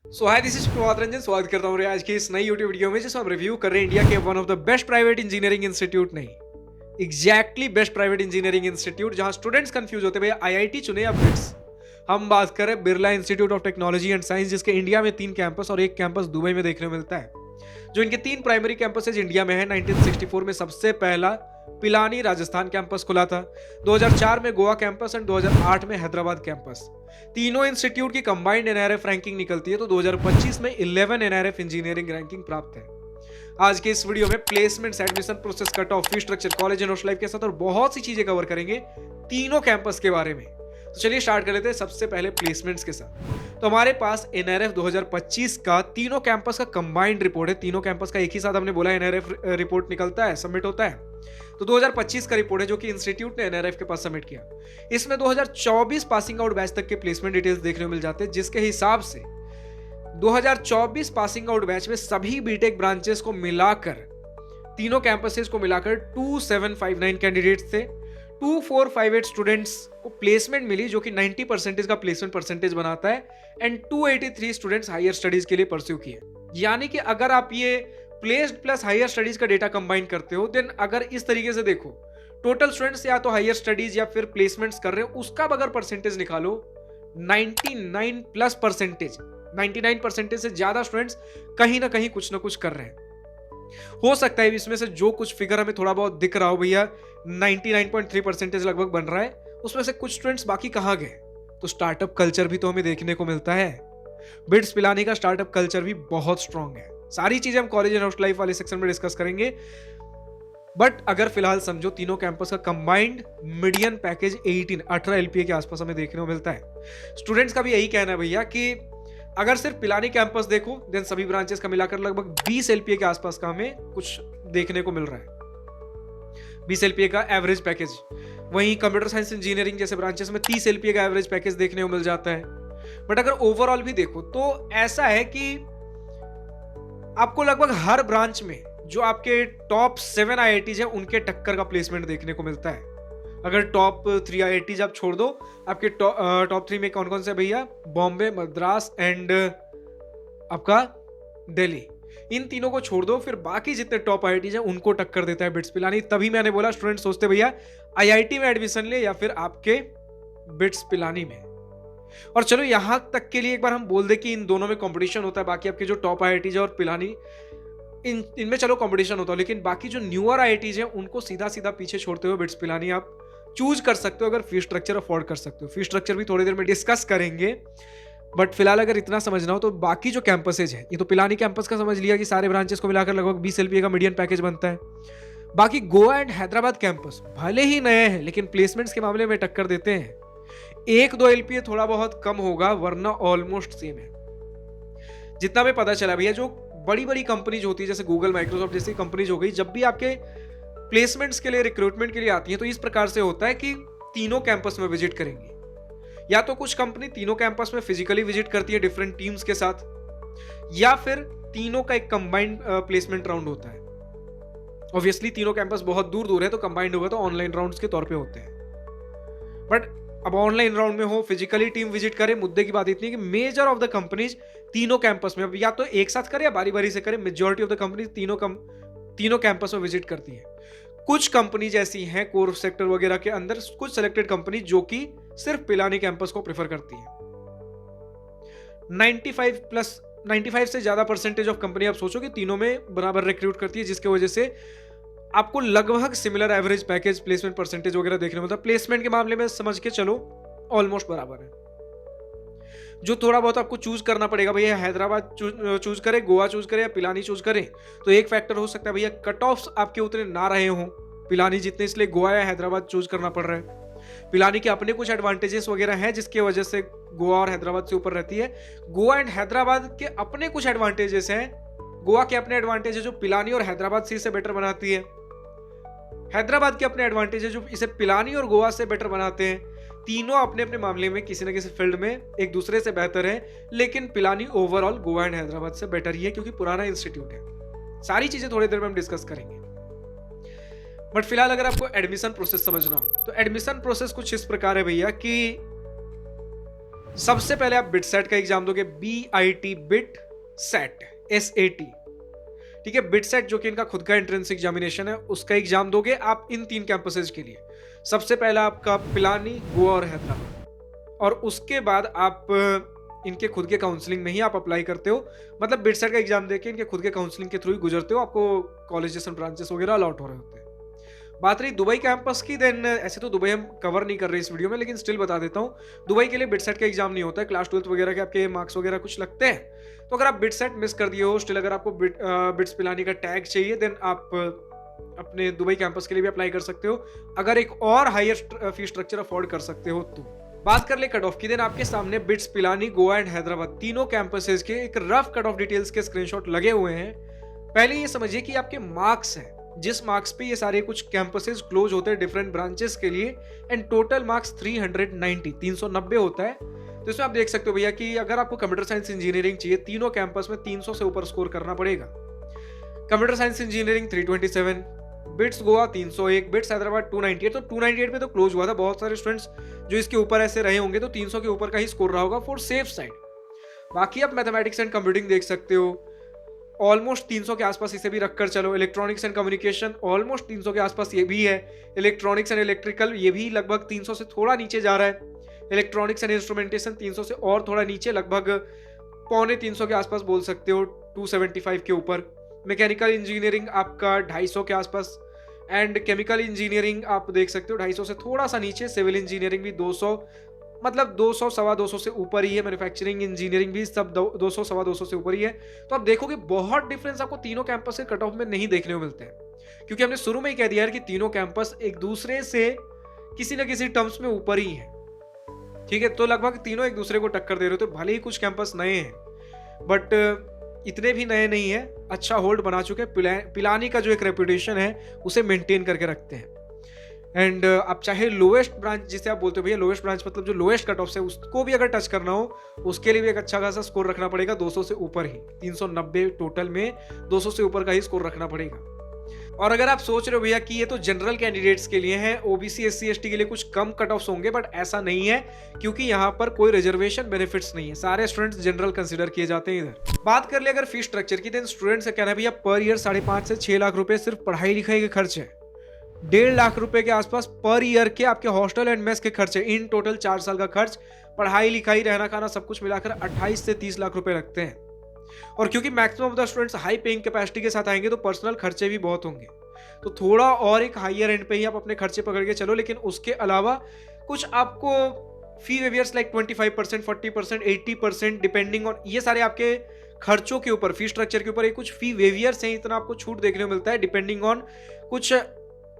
Hi this is Prabhat Ranjan. स्वागत करता हूँ आज की इस नई यूट्यूब वीडियो में जिसमें हम रिव्यू कर रहे हैं इंडिया के one of the best private engineering institute, नहीं exactly best private engineering institute जहां स्टूडेंट्स कंफ्यूज होते हैं भैया आईआईटी चुने या बिट्स। हम बात करें Birla institute of technology and science, जिसके इंडिया में 3 कैंपस और 1 कैंपस दुबई में देखने को मिलता है। जो इनके 3 प्राइमरी कैंपसेज इंडिया में है। 1964 में सबसे पहला पिलानी राजस्थान कैंपस खुला था, 2004 में गोवा कैंपस एंड 2008 में हैदराबाद कैंपस। तीनों इंस्टीट्यूट की कंबाइंड एनआरएफ रैंकिंग निकलती है तो 2025 में 11 एनआरएफ इंजीनियरिंग रैंकिंग प्राप्त है। आज के इस वीडियो में placements, admission process, cut off, fee structure, college and hostel life के साथ और बहुत सी चीजें कवर करेंगे तीनों कैंपस के बारे में। तो चलिए स्टार्ट कर लेते हैं सबसे पहले प्लेसमेंट्स के साथ। तो हमारे पास एनआरएफ 2025 का तीनों कैंपस का कंबाइंड रिपोर्ट है। तीनों कैंपस का एक ही साथ हमने बोला एनआरएफ रिपोर्ट निकलता है, सबमिट होता है। तो 2025 का रिपोर्ट है जो कि इंस्टीट्यूट ने एनआरएफ के पास सबमिट किया। इसमें 2024 पासिंग आउट बैच तक के प्लेसमेंट डिटेल्स देखने को मिल जाते हैं, जिसके हिसाब से 2024 पासिंग आउट बैच में सभी बीटेक ब्रांचेस को मिलाकर, तीनों कैंपसेस को मिलाकर 2759 कैंडिडेट्स थे। 2458 स्टूडेंट्स को प्लेसमेंट मिली जो कि 90% का प्लेसमेंट परसेंटेज बनाता है एंड 283 स्टूडेंट्स हायर स्टडीज के लिए परस्यू किए। यानी कि अगर आप ये प्लेस्ड प्लस हायर स्टडीज का डेटा कंबाइन करते हो, देन अगर इस तरीके से देखो, टोटल स्टूडेंट्स या तो हायर स्टडीज या फिर प्लेसमेंट्स कर रहे हो, उसका अगर परसेंटेज निकालो 99 प्लस परसेंटेज, 99% से ज्यादा स्टूडेंट्स कहीं ना कहीं कुछ ना कुछ कर रहे हैं। हो सकता है इसमें से जो कुछ फिगर हमें थोड़ा बहुत दिख रहा हो भैया 99.3% लगभग बन रहा है, उसमें से कुछ स्टूडेंट्स बाकी कहाँ गए। तो स्टार्टअप कल्चर भी तो हमें देखने को मिलता है। बिट्स पिलानी का स्टार्टअप कल्चर भी बहुत स्ट्रांग है। सारी चीजें हम कॉलेज एंड हॉस्टल लाइफ वाले सेक्शन में डिस्कस करेंगे। बट अगर फिलहाल समझो तीनों कैंपस का कंबाइंड मीडियन पैकेज 18 एलपीए के आसपास हमें देखने को मिलता है। स्टूडेंट्स का भी यही कहना है भैया कि अगर सिर्फ पिलानी कैंपस देखो, देन सभी ब्रांचेस का मिलाकर लगभग 20 एलपीए के आसपास का हमें कुछ देखने को मिल रहा है, 20 एलपीए का एवरेज पैकेज। वहीं कंप्यूटर साइंस इंजीनियरिंग जैसे ब्रांचेस में 30 एलपीए का एवरेज पैकेज देखने को मिल जाता है। बट अगर ओवरऑल भी देखो तो ऐसा है कि आपको लगभग हर ब्रांच में जो आपके टॉप 7 आईआईटीज हैं उनके टक्कर का प्लेसमेंट देखने को मिलता है। अगर टॉप 3 आईआईटीज आप छोड़ दो, आपके टॉप 3 में कौन कौन से भैया, बॉम्बे, मद्रास एंड आपका दिल्ली, इन तीनों को छोड़ दो, फिर बाकी जितने टॉप आईआईटीज हैं उनको टक्कर देता है बिट्स पिलानी। तभी मैंने बोला स्टूडेंट सोचते भैया आईआईटी में एडमिशन ले या फिर आपके बिट्स पिलानी में। और चलो यहां तक के लिए एक बार हम बोल दे कि इन दोनों में कंपटीशन होता है। बाकी आपके जो टॉप आईआईटीज है और पिलानी, इनमें चलो कंपटीशन होता है, लेकिन बाकी जो न्यूअर आईआईटीज हैं उनको सीधा सीधा पीछे छोड़ते हुए बिट्स पिलानी आप चूज कर सकते हो अगर फी स्ट्रक्चर अफोर्ड कर सकते हो। फी स्ट्रक्चर भी थोड़ी देर में डिस्कस करेंगे। बट फिलहाल अगर इतना समझना हो तो बाकी जो कैंपसेज है, ये तो पिलानी कैंपस का समझ लिया कि सारे ब्रांचेस को मिलाकर लगभग 20 एलपीए का मीडियन पैकेज बनता है। बाकी गोवा एंड हैदराबाद कैंपस भले ही नए हैं लेकिन प्लेसमेंट्स के मामले में टक्कर देते हैं। 1-2 एलपीए थोड़ा बहुत कम होगा, वरना ऑलमोस्ट सेम है। जितना भी पता चला भैया, जो बड़ी बड़ी कंपनीज होती है जैसे गूगल, माइक्रोसॉफ्ट जैसी कंपनीज हो गई, जब भी आपके प्लेसमेंट्स के लिए, रिक्रूटमेंट के लिए आती है तो इस प्रकार से होता है कि तीनों कैंपस में विजिट करेंगी। या तो कुछ कंपनी तीनों कैंपस में फिजिकली विजिट करती है डिफरेंट टीम्स के साथ, या फिर तीनों का एक कंबाइंड प्लेसमेंट राउंड होता है। ऑब्वियसली तीनों कैंपस बहुत दूर दूर है तो कंबाइंड होगा तो ऑनलाइन राउंड्स के तौर पे होते हैं। बट अब ऑनलाइन राउंड में हो, फिजिकली टीम विजिट करे, मुद्दे की बात इतनी है कि मेजर ऑफ द कंपनीज तीनों कैंपस में अब या तो एक साथ करे या बारी बारी से करे, मेजॉरिटी ऑफ द कंपनीज तीनों कैंपस में विजिट करती है। कुछ कंपनीज ऐसी हैं कोर सेक्टर वगैरह के अंदर, कुछ सिलेक्टेड कंपनी जो कि सिर्फ पिलानी कैंपस को प्रेफर करती है। 95 से ज्यादा परसेंटेज ऑफ कंपनी आप सोचो कि तीनों में बराबर रिक्रूट करती है, जिसकी वजह से आपको लगभग similar average package, placement percentage वगैरह देखने को मिलता है। प्लेसमेंट के मामले में समझ के चलो ऑलमोस्ट बराबर है। जो थोड़ा बहुत आपको चूज करना पड़ेगा भैया, हैदराबाद चूज करे, गोवा चूज करे या पिलानी चूज करे, तो एक फैक्टर हो सकता है भैया कट ऑफ्स आपके उतने ना रहे हों पिलानी जितने, इसलिए गोवा या हैदराबाद चूज करना पड़ रहा है। पिलानी के अपने कुछ एडवांटेजेस वगैरह हैं जिसकी वजह से गोवा और हैदराबाद से ऊपर रहती है। गोवा एंड हैदराबाद के अपने कुछ एडवांटेजेस हैं। गोवा के अपने एडवांटेज है जो पिलानी और हैदराबाद से इसे बेटर बनाती है। हैदराबाद के अपने एडवांटेज है जो इसे पिलानी और गोवा से बेटर बनाते हैं। तीनों अपने अपने मामले में किसी न किसी फील्ड में एक दूसरे से बेहतर है, लेकिन पिलानी ओवरऑल गोवा एंड हैदराबाद से बेटर ही है क्योंकि पुराना इंस्टीट्यूट है। सारी चीजें थोड़ी देर में हम डिस्कस करेंगे। बट फिलहाल अगर आपको एडमिशन प्रोसेस समझना हो तो एडमिशन प्रोसेस कुछ इस प्रकार है भैया कि सबसे पहले आप बिट सेट का एग्जाम दोगे, BIT बिट सेट SAT, ठीक है। बिट सेट जो कि इनका खुद का एंट्रेंस एग्जामिनेशन है, उसका एग्जाम दोगे आप इन 3 कैंपसेज के लिए। सबसे पहला आपका पिलानी, गोवा और हैदराबाद, और उसके बाद आप इनके खुद के काउंसलिंग में ही आप अप्लाई करते हो, मतलब बिट सेट का एग्जाम देके इनके खुद के काउंसलिंग के थ्रू ही गुजरते हो, आपको कॉलेजेस एंड ब्रांचेस वगैरह अलॉट हो रहे होते हैं। बात रही दुबई कैंपस की, देन ऐसे तो दुबई हम कवर नहीं कर रहे इस वीडियो में, लेकिन स्टिल बता देता हूँ। दुबई के लिए बिट सेट का एग्जाम नहीं होता है, क्लास 12 वगैरह के आपके मार्क्स वगैरह कुछ लगते हैं। तो अगर आप बिट सेट मिस कर दिए हो, स्टिल अगर आपको बिट्स पिलानी का टैग चाहिए, देन आप अपने दुबई कैंपस के लिए भी अप्लाई कर सकते हो, अगर एक और हायर फी स्ट्रक्चर अफोर्ड कर सकते हो तो। बात कर ले कट ऑफ की, देन आपके सामने बिट्स पिलानी, गोवा एंड हैदराबाद तीनों कैंपसेस के एक रफ कट ऑफ डिटेल्स के स्क्रीनशॉट लगे हुए हैं। पहले ये समझिए कि आपके मार्क्स हैं, जिस मार्क्स पे ये सारे कुछ कैंपसेस क्लोज होते हैं डिफरेंट ब्रांचेस के लिए, एंड टोटल मार्क्स 390 होता है। तो इसमें आप देख सकते हो भैया कि अगर आपको कंप्यूटर साइंस इंजीनियरिंग चाहिए, तीनों कैंपस में 300 से ऊपर स्कोर करना पड़ेगा। Computer science engineering 327, bits Goa 301, bits Hyderabad 298। तो 298 पे तो क्लोज हुआ था, बहुत सारे स्टूडेंट्स जो इसके ऊपर ऐसे रहे होंगे, तो 300 के ऊपर का ही स्कोर रहा होगा फॉर सेफ साइड। बाकी आप मैथमेटिक्स एंड कंप्यूटिंग देख सकते हो, ऑलमोस्ट 300 के आसपास इसे भी रखकर चलो। इलेक्ट्रॉनिक्स एंड कम्युनिकेशन ऑलमोस्ट 300 के आसपास ये भी है। इलेक्ट्रॉनिक्स एंड इलेक्ट्रिकल ये भी लगभग 300 से थोड़ा नीचे जा रहा है। इलेक्ट्रॉनिक्स एंड इंस्ट्रूमेंटेशन 300 से और थोड़ा नीचे, लगभग पौने 300 के आसपास बोल सकते हो, 275 के ऊपर। मैकेनिकल इंजीनियरिंग आपका 250 के आसपास, एंड केमिकल इंजीनियरिंग आप देख सकते हो 250 से थोड़ा सा नीचे। सिविल इंजीनियरिंग भी 200, मतलब 200 सवा 200 से ऊपर ही है। मैन्युफैक्चरिंग इंजीनियरिंग भी सब 200 सवा 200 से ऊपर ही है। तो आप देखोगे बहुत डिफरेंस आपको तीनों कैंपस के कट ऑफ में नहीं देखने को मिलते हैं, क्योंकि हमने शुरू में ही कह दिया है कि तीनों कैंपस एक दूसरे से किसी न किसी टर्म्स में ऊपर ही है, ठीक है। तो लगभग तीनों एक दूसरे को टक्कर दे रहे हो। तो भले ही कुछ कैंपस नए हैं, बट इतने भी नए नहीं है, अच्छा होल्ड बना चुके हैं। पिलानी का जो एक रेपुटेशन है उसे मेंटेन करके रखते हैं। एंड आप चाहे लोएस्ट ब्रांच, जिसे आप बोलते हो भैया लोएस्ट ब्रांच मतलब जो लोएस्ट कट ऑफ है, उसको भी अगर टच करना हो, उसके लिए भी एक अच्छा खासा स्कोर रखना पड़ेगा, 200 से ऊपर ही। 390 टोटल में 200 से ऊपर का ही स्कोर रखना पड़ेगा। और अगर आप सोच रहे हो भैया कि ये तो जनरल कैंडिडेट्स के लिए है, ओबीसी SC ST के लिए कुछ कम कट ऑफ्स होंगे, बट ऐसा नहीं है, क्योंकि यहाँ पर कोई रिजर्वेशन बेनिफिट्स नहीं है, सारे स्टूडेंट्स जनरल कंसिडर किए जाते हैं इधर। बात कर ले अगर फीस स्ट्रक्चर की, देन स्टूडेंट्स का कहना है भैया पर ईयर 5.5 से 6 लाख रुपए सिर्फ पढ़ाई लिखाई के खर्च है। 1.5 लाख रुपए के आसपास पर ईयर के आपके हॉस्टल एंड मेस के खर्चे, इन टोटल 4 साल का खर्च, पढ़ाई लिखाई रहना खाना सब कुछ मिलाकर 28 से 30 लाख रुपए लगते हैं। और क्योंकि maximum of the students high paying capacity के साथ आएंगे, तो पर्सनल खर्चे भी बहुत होंगे। तो थोड़ा और एक हाईयर एंड पे ही आप अपने खर्चे पकड़ के चलो, लेकिन उसके अलावा कुछ आपको फी वेवियर्स लाइक 25%, 40%, 80% डिपेंडिंग ऑन, ये सारे आपके खर्चों के ऊपर, फी स्ट्रक्चर के ऊपर ये कुछ फी वेवियर्स हैं, इतना आपको छूट देखने को मिलता है डिपेंडिंग ऑन कुछ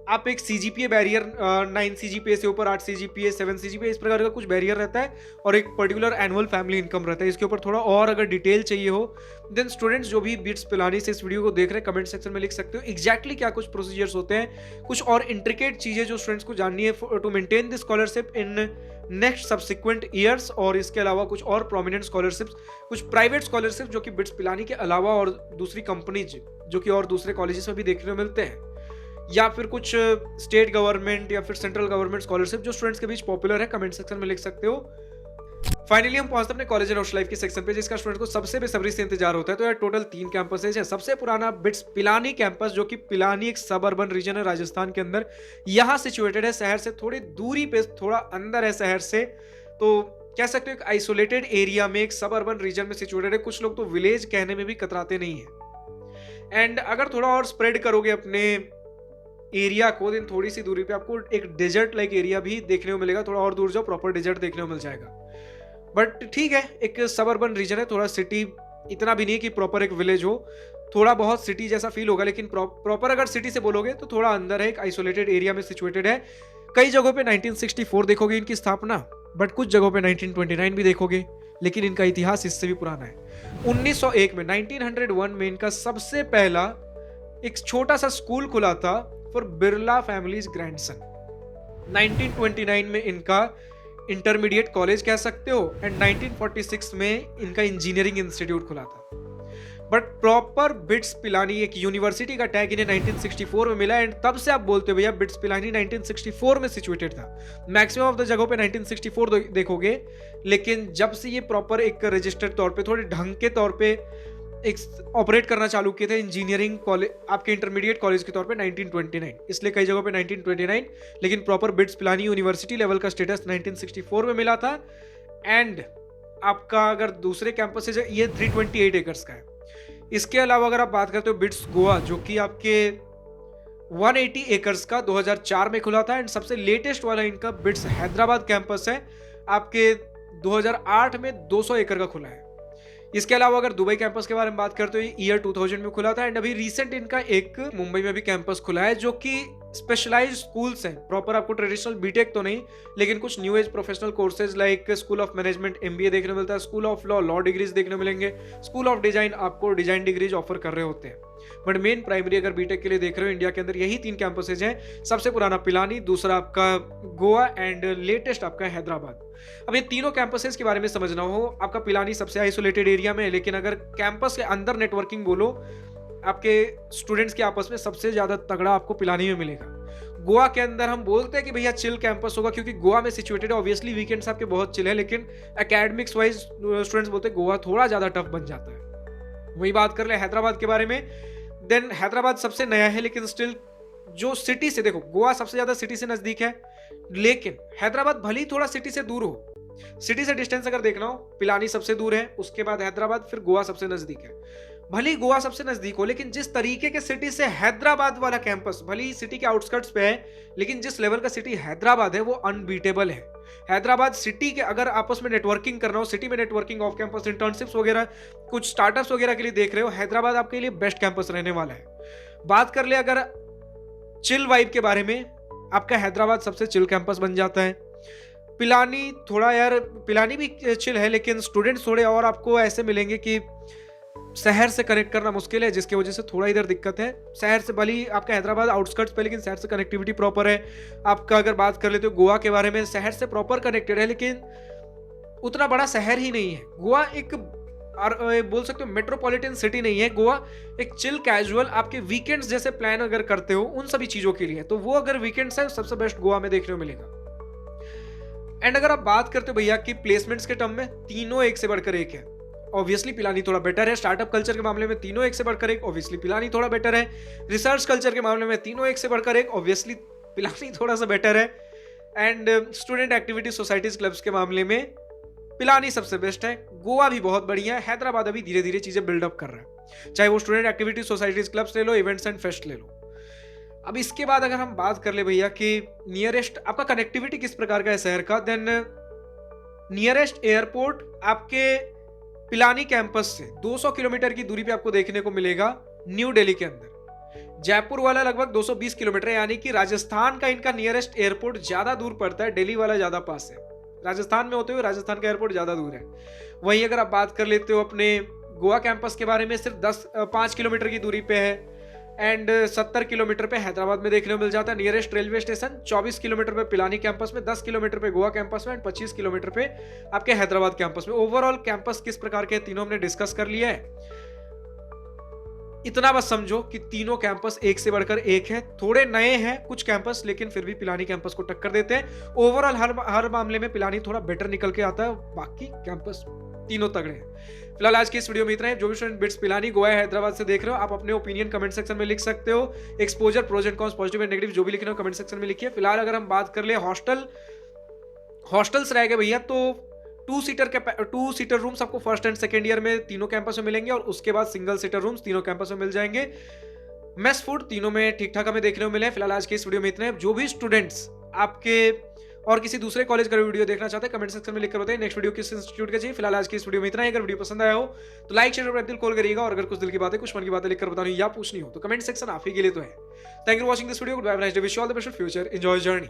आप एक CGPA बैरियर 9 CGPA से ऊपर 8 CGPA 7 CGPA इस प्रकार का कुछ बैरियर रहता है, और एक पर्टिकुलर एनुअल फैमिली इनकम रहता है। इसके ऊपर थोड़ा और अगर डिटेल चाहिए हो, देन स्टूडेंट्स जो भी बिट्स पिलानी से इस वीडियो को देख रहे हैं, कमेंट सेक्शन में लिख सकते हो एग्जैक्टली क्या कुछ प्रोसीजर्स होते हैं, कुछ और इंट्रिकेट चीजें जो स्टूडेंट्स को जाननी है to maintain the scholarship in next subsequent years. और इसके अलावा कुछ और प्रोमिनेंट स्कॉलरशिप्स, कुछ प्राइवेट स्कॉलरशिप जो कि बिट्स पिलानी के अलावा और दूसरी कंपनीज जो कि और दूसरे कॉलेजेस में भी देखने को मिलते हैं, या फिर कुछ स्टेट गवर्नमेंट या फिर सेंट्रल गवर्नमेंट स्कॉलरशिप जो स्टूडेंट्स के बीच पॉपुलर है, कमेंट सेक्शन में लिख सकते हो। फाइनली हम पहुंचते अपने कॉलेज एंड हॉस्टल लाइफ के सेक्शन पे, जिसका स्टूडेंट को सबसे बेसब्री से इंतजार होता है। तो यार टोटल 3 कैंपसेज है। सबसे पुराना बिट्स पिलानी कैंपस, जो कि पिलानी एक सब अर्बन रीजन है राजस्थान के अंदर, यहाँ सिचुएटेड है, शहर से थोड़ी दूरी पे, थोड़ा अंदर है शहर से, तो कह सकते हो एक आइसोलेटेड एरिया में, एक सब अर्बन रीजन में सिचुएटेड है। कुछ लोग तो विलेज कहने में भी कतराते नहीं है। एंड अगर थोड़ा और स्प्रेड करोगे अपने एरिया को, दिन थोड़ी सी दूरी पे आपको एक डेजर्ट लाइक एरिया भी देखने को मिलेगा। थोड़ा और दूर जाओ, प्रॉपर डेजर्ट देखने को मिल जाएगा। बट ठीक है, एक सब अर्बन रीजन है, थोड़ा सिटी इतना भी नहीं है कि प्रॉपर एक विलेज हो, थोड़ा बहुत सिटी जैसा फील होगा, लेकिन प्रॉपर अगर सिटी से बोलोगे तो थोड़ा अंदर है, एक आइसोलेटेड एरिया में सिचुएटेड है। कई जगहों पे 1964 देखोगे इनकी स्थापना, बट कुछ जगहों पे 1929 भी देखोगे, लेकिन इनका इतिहास इससे भी पुराना है। 1901 में 1901 में इनका सबसे पहला एक छोटा सा स्कूल खुला था फॉर बिरला फैमिलीज ग्रैंडसन। 1929 में इनका इंटरमीडिएट कॉलेज कह सकते हो, एंड 1946 में इनका इंजीनियरिंग इंस्टीट्यूट खुला था। बट प्रॉपर बिट्स पिलानी एक यूनिवर्सिटी का टैग इन्हें 1964 में मिला एंड तब से आप बोलते हो भैया बिट्स पिलानी 1964 में सिचुएटेड था। मैक्सिमम ऑफ द जगहों पे 1964 देखोगे, लेकिन जब से ये प्रॉपर एक रजिस्टर्ड तौर पे थोड़े ढंग के तौर पे एक ऑपरेट करना चालू किए थे इंजीनियरिंग कॉलेज आपके इंटरमीडिएट कॉलेज के तौर पे 1929, इसलिए कई जगहों पे 1929, लेकिन proper bits Pilani university level का स्टेटस 1964 में मिला था। एंड आपका अगर दूसरे कैंपस से ये 328 एकर्स का है। इसके अलावा अगर आप बात करते हो बिट्स गोवा जो कि आपके 180 एकर्स का 2004 में खुला था एंड सबसे लेटेस्ट वाला इनका बिट्स हैदराबाद कैंपस है, आपके 2008 में 200 एकड़ का खुला है। इसके अलावा अगर दुबई कैंपस के बारे में बात करते हो ये ईयर 2000 में खुला था एंड अभी रिसेंट इनका एक मुंबई में भी कैंपस खुला है जो कि स्पेशलाइज्ड स्कूल्स हैं। प्रॉपर आपको ट्रेडिशनल बीटेक तो नहीं, लेकिन कुछ new age professional courses like school of management MBA देखने मिलता है, स्कूल ऑफ लॉ डिग्रीज देखने मिलेंगे, स्कूल ऑफ डिजाइन आपको डिजाइन डिग्रीज ऑफर कर रहे होते हैं। बट मेन प्राइमरी अगर बीटेक के लिए देख रहे हो इंडिया के अंदर यही 3 कैंपसेज हैं। सबसे पुराना पिलानी, दूसरा आपका गोवा एंड लेटेस्ट आपका हैदराबाद। अब ये तीनों कैंपसेस के बारे में समझना हो, आपका पिलानी सबसे आइसोलेटेड एरिया में है, लेकिन अगर कैंपस के अंदर नेटवर्किंग बोलो आपके स्टूडेंट्स के आपस में सबसे ज्यादा तगड़ा आपको पिलानी में मिलेगा। गोवा के अंदर हम बोलते हैं कि भैया चिल कैंपस होगा क्योंकि गोवा में सिचुएटेड है, ऑब्वियसली वीकेंड्स आपके बहुत चिल है, लेकिन एकेडमिक्स वाइज स्टूडेंट्स बोलते हैं गोवा थोड़ा ज्यादा टफ बन जाता है। वही बात कर ले हैदराबाद के बारे में, देन हैदराबाद सबसे नया है लेकिन स्टिल जो सिटी से देखो गोवा सबसे ज्यादा सिटी से नजदीक है, लेकिन हैदराबाद भले ही थोड़ा सिटी से दूर हो, सिटी से डिस्टेंस अगर देखना हो पिलानी सबसे दूर है, उसके बाद हैदराबाद, फिर गोवा सबसे नजदीक है। भले ही गोवा सबसे नजदीक हो, लेकिन जिस तरीके के सिटी से हैदराबाद वाला कैंपस भले ही सिटी के आउटस्कर्ट्स पे है, लेकिन जिस लेवल का सिटी हैदराबाद है वो अनबीटेबल है। हैदराबाद सिटी के अगर आपस में नेटवर्किंग करना हो, सिटी में नेटवर्किंग ऑफ कैंपस इंटर्नशिप्स वगैरह कुछ स्टार्टअप्स वगैरह के लिए देख रहे हो, हैदराबाद आपके लिए बेस्ट कैंपस रहने वाला है। बात कर ले अगर चिल वाइब के बारे में, आपका हैदराबाद सबसे चिल कैंपस बन जाता है। पिलानी थोड़ा यार पिलानी भी चिल है, लेकिन स्टूडेंट्स थोड़े और आपको ऐसे मिलेंगे कि शहर से कनेक्ट करना मुश्किल है, जिसकी वजह से थोड़ा इधर दिक्कत है। शहर से भले आपका हैदराबाद आउटस्कर्ट्स पे, लेकिन शहर से कनेक्टिविटी प्रॉपर है। आपका अगर बात कर लेते हो गोवा के बारे में, शहर से प्रॉपर कनेक्टेड है, लेकिन उतना बड़ा शहर ही नहीं है। गोवा एक बोल सकते हो मेट्रोपॉलिटन सिटी नहीं है। गोवा एक चिल कैजुअल आपके वीकेंड्स जैसे प्लान अगर करते हो उन सभी चीजों के लिए, तो वो अगर वीकेंड्स है सबसे बेस्ट गोवा में देखने को मिलेगा। एंड अगर आप बात करते हो भैया कि प्लेसमेंट्स के टर्म में तीनों एक से बढ़कर एक है, ऑब्वियसली पिलानी थोड़ा बेटर है। स्टार्टअप कल्चर के मामले में तीनों एक से बढ़कर एक, ऑब्वियसली पिलानी थोड़ा बेटर है। रिसर्च कल्चर के मामले में तीनों एक से बढ़कर एक, ऑब्वियसली पिलानी थोड़ा सा बेटर है। And student activity societies clubs के मामले में पिलानी सबसे बेस्ट है। गोवा भी बहुत बढ़िया है। हैदराबाद अभी धीरे धीरे चीजें बिल्डअप कर रहा है, चाहे वो स्टूडेंट एक्टिविटी सोसाइटीज क्लब्स ले लो, इवेंट्स एंड फेस्ट ले लो। अब इसके बाद अगर हम बात कर ले भैया कि नियरेस्ट आपका कनेक्टिविटी किस प्रकार का है शहर का, देन नियरेस्ट एयरपोर्ट आपके पिलानी कैंपस से 200 किलोमीटर की दूरी पे आपको देखने को मिलेगा न्यू दिल्ली के अंदर। जयपुर वाला लगभग 220 किलोमीटर है, यानी कि राजस्थान का इनका नियरेस्ट एयरपोर्ट ज्यादा दूर पड़ता है, दिल्ली वाला ज्यादा पास है। राजस्थान में होते हुए राजस्थान का एयरपोर्ट ज्यादा दूर है। वहीं अगर आप बात कर लेते हो अपने गोवा कैंपस के बारे में, सिर्फ 5 किलोमीटर की दूरी पे है एंड 70 किलोमीटर पे हैदराबाद में देखने को मिल जाता है। नियरेस्ट रेलवे स्टेशन 24 किलोमीटर पे पिलानी कैंपस में, 10 किलोमीटर पे गोवा कैंपस में एंड 25 किलोमीटर पे आपके हैदराबाद कैंपस में। ओवरऑल कैंपस किस प्रकार के तीनों हमने डिस्कस कर लिया है। इतना बस समझो कि तीनों कैंपस एक से बढ़कर एक है। थोड़े नए हैं कुछ कैंपस, लेकिन फिर भी पिलानी कैंपस को टक्कर देते हैं। ओवरऑल हर मामले में पिलानी थोड़ा बेटर निकल के आता है, बाकी कैंपस तीनों तगड़े हैं। फिलहाल आज की इस वीडियो में इतना है। जो भी स्टूडेंट बिट्स पिलानी गोवा हैदराबाद से देख रहे हो, आप अपने ओपिनियन कमेंट सेक्शन में लिख सकते हो। Exposure, pros and cons, positive and negative जो भी लिखना हो कमेंट सेक्शन में लिखिए। फिलहाल अगर हम बात कर ले हॉस्टल्स रह गए भैया, तो 2 सीटर रूम्स आपको फर्स्ट एंड सेकेंड ईयर में तीनों कैंपस में मिलेंगे और उसके बाद सिंगल सीटर रूम्स तीनों कैंपस में मिल जाएंगे। मेस फूड तीनों में ठीक ठाक हमें देखने को मिले। फिलहाल आज के इस वीडियो में इतने। जो भी स्टूडेंट्स आपके और किसी दूसरे कॉलेज का वीडियो देखना चाहते हैं कमेंट सेक्शन में लिखकर बताइए नेक्स्ट वीडियो किस इंस्टीट्यूट का चाहिए। फिलहाल आज की इस वीडियो में इतना ही। अगर वीडियो पसंद आया हो तो लाइक शेयर और दिल कॉल करिएगा, और अगर कुछ दिल की बातें कुछ मन की बातें लिखकर बतानी या पूछनी हो तो कमेंट सेक्शन आप ही के लिए तो है। Thank you for watching this video. Good bye, nice day, wish you all the best for future, enjoy journey.